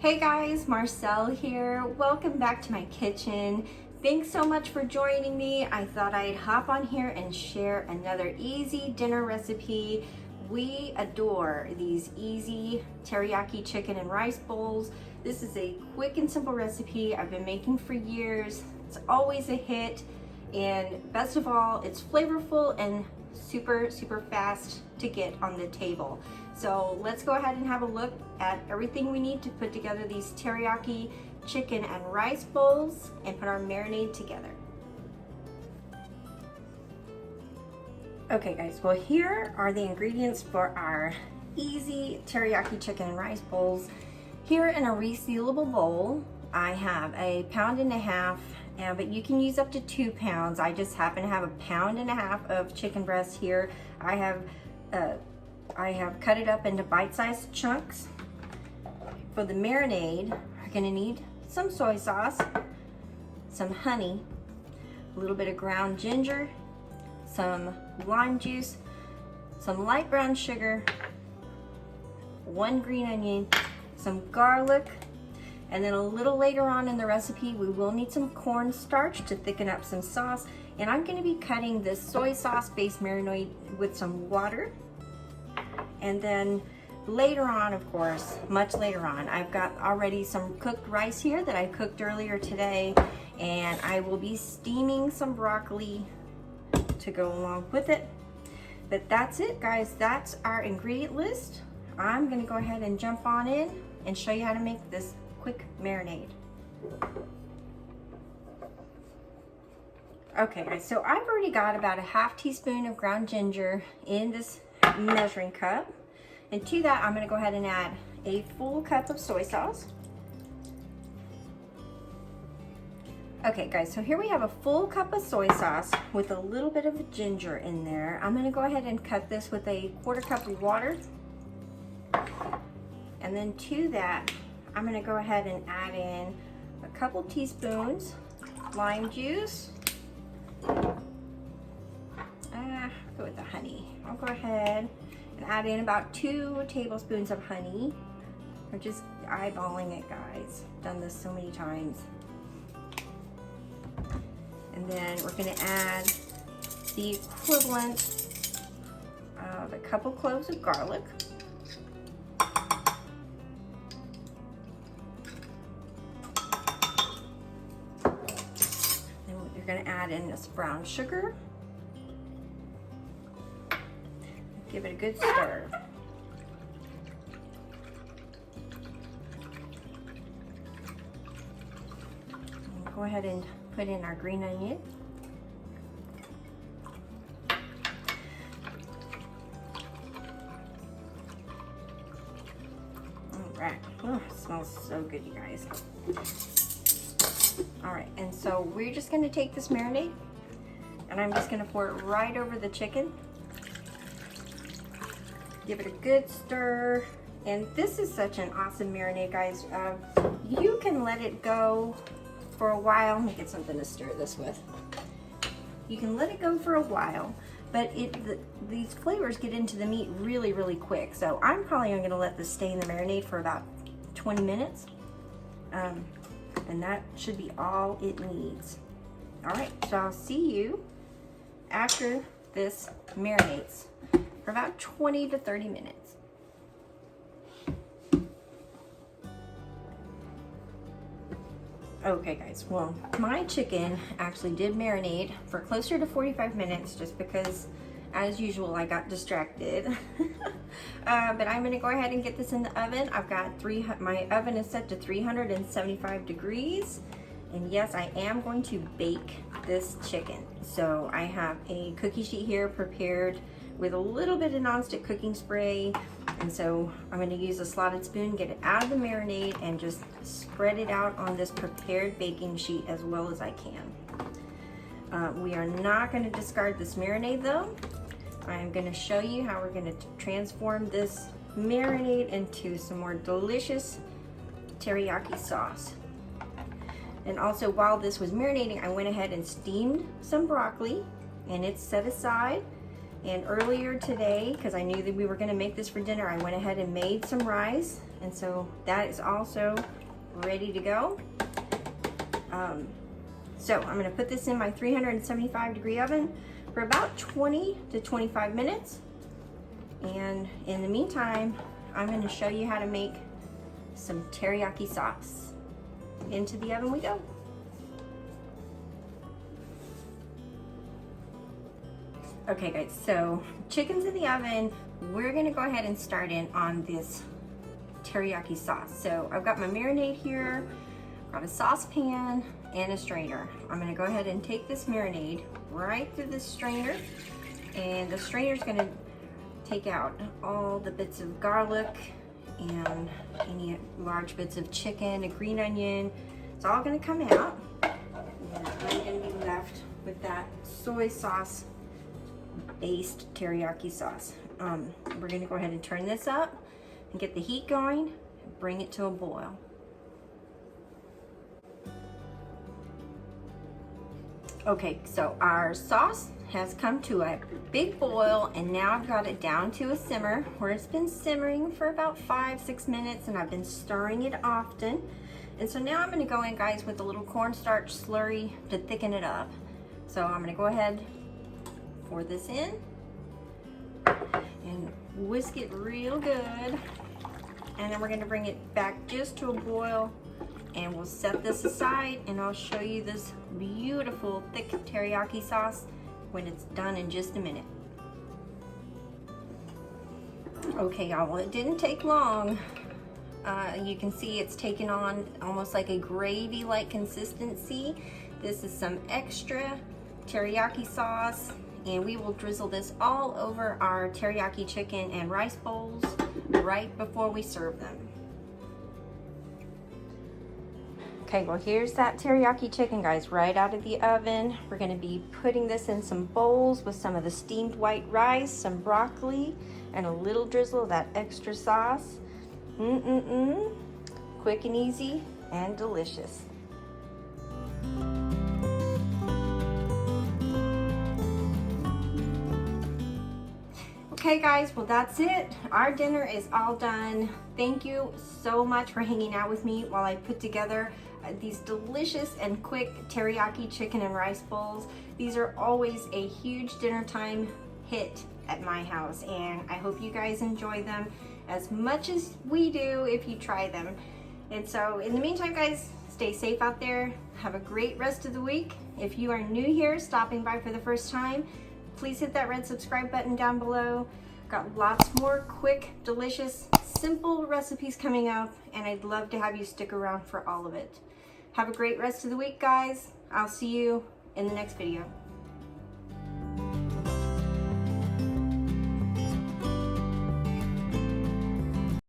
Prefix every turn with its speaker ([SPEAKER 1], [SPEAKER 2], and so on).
[SPEAKER 1] Hey guys, Marcel here. Welcome back to my kitchen. Thanks so much for joining me. I thought I'd hop on here and share another easy dinner recipe. We adore these easy teriyaki chicken and rice bowls. This is a quick and simple recipe I've been making for years. It's always a hit, and best of all, it's flavorful and super fast to get on the table. So let's go ahead and have a look at everything we need to put together these teriyaki chicken and rice bowls and put our marinade together. Okay guys, well here are the ingredients for our easy teriyaki chicken and rice bowls. Here in a resealable bowl, I have 1.5 pounds, but you can use up to 2 pounds. I just happen to have 1.5 pounds of chicken breast here. I have cut it up into bite-sized chunks. For the marinade, we're gonna need some soy sauce, some honey, a little bit of ground ginger, some lime juice, some light brown sugar, 1 green onion, some garlic, and then a little later on in the recipe, we will need some cornstarch to thicken up some sauce. And I'm gonna be cutting this soy sauce-based marinade with some water. And then later on, of course, much later on, I've got already some cooked rice here that I cooked earlier today, and I will be steaming some broccoli to go along with it. But that's it, guys. That's our ingredient list. I'm gonna go ahead and jump on in and show you how to make this quick marinade. Okay guys, so I've already got about 1/2 teaspoon of ground ginger in this measuring cup. And to that, I'm gonna go ahead and add a full cup of soy sauce. Okay guys, so here we have a full cup of soy sauce with a little bit of ginger in there. I'm gonna go ahead and cut this with a 1/4 cup of water. And then to that, I'm gonna go ahead and add in a couple teaspoons lime juice. Go with the honey. I'll go ahead and add in about 2 tablespoons of honey. We're just eyeballing it, guys. Done this so many times. And then we're gonna add the equivalent of a couple cloves of garlic. Then you're gonna add in this brown sugar. Give it a good stir. And go ahead and put in our green onion. All right, oh, it smells so good, you guys. All right, and so we're just gonna take this marinade and I'm just gonna pour it right over the chicken. Give it a good stir. And this is such an awesome marinade, guys. You can let it go for a while. Let me get something to stir this with. You can let it go for a while, but these flavors get into the meat really quick. So I'm probably gonna let this stay in the marinade for about 20 minutes. And that should be all it needs. All right, so I'll see you after this marinates for about 20 to 30 minutes. Okay guys, well, my chicken actually did marinate for closer to 45 minutes just because, as usual, I got distracted. But I'm gonna go ahead and get this in the oven. I've got my oven is set to 375 degrees. And yes, I am going to bake this chicken. So I have a cookie sheet here prepared with a little bit of nonstick cooking spray. And so I'm gonna use a slotted spoon, get it out of the marinade, and just spread it out on this prepared baking sheet as well as I can. We are not gonna discard this marinade though. I'm gonna show you how we're gonna transform this marinade into some more delicious teriyaki sauce. And also, while this was marinating, I went ahead and steamed some broccoli, and it's set aside. And earlier today, because I knew that we were gonna make this for dinner, I went ahead and made some rice. And so that is also ready to go. So I'm gonna put this in my 375-degree oven for about 20 to 25 minutes. And in the meantime, I'm gonna show you how to make some teriyaki sauce. Into the oven we go. Okay guys, so chicken's in the oven. We're gonna go ahead and start in on this teriyaki sauce. So I've got my marinade here, I've got a saucepan and a strainer. I'm gonna go ahead and take this marinade right through this strainer, and the strainer's gonna take out all the bits of garlic and any large bits of chicken, a green onion. It's all gonna come out, and I'm gonna be left with that soy sauce based teriyaki sauce. We're gonna go ahead and turn this up and get the heat going, bring it to a boil. Okay, so our sauce has come to a big boil, and now I've got it down to a simmer where it's been simmering for about 5-6 minutes, and I've been stirring it often. And so now I'm gonna go in, guys, with a little cornstarch slurry to thicken it up. So I'm gonna go ahead, pour this in, and whisk it real good. And then we're gonna bring it back just to a boil, and we'll set this aside, and I'll show you this beautiful thick teriyaki sauce when it's done in just a minute. Okay, y'all, well, it didn't take long. You can see it's taken on almost like a gravy-like consistency. This is some extra teriyaki sauce, and we will drizzle this all over our teriyaki chicken and rice bowls right before we serve them. Okay, well, here's that teriyaki chicken, guys, right out of the oven. We're gonna be putting this in some bowls with some of the steamed white rice, some broccoli, and a little drizzle of that extra sauce. Quick and easy and delicious. Okay guys, well that's it. Our dinner is all done. Thank you so much for hanging out with me while I put together these delicious and quick teriyaki chicken and rice bowls. These are always a huge dinner time hit at my house, and I hope you guys enjoy them as much as we do if you try them. And so in the meantime, guys, stay safe out there. Have a great rest of the week. If you are new here, stopping by for the first time, please hit that red subscribe button down below. Got lots more quick, delicious, simple recipes coming up, and I'd love to have you stick around for all of it. Have a great rest of the week, guys. I'll see you in the next video.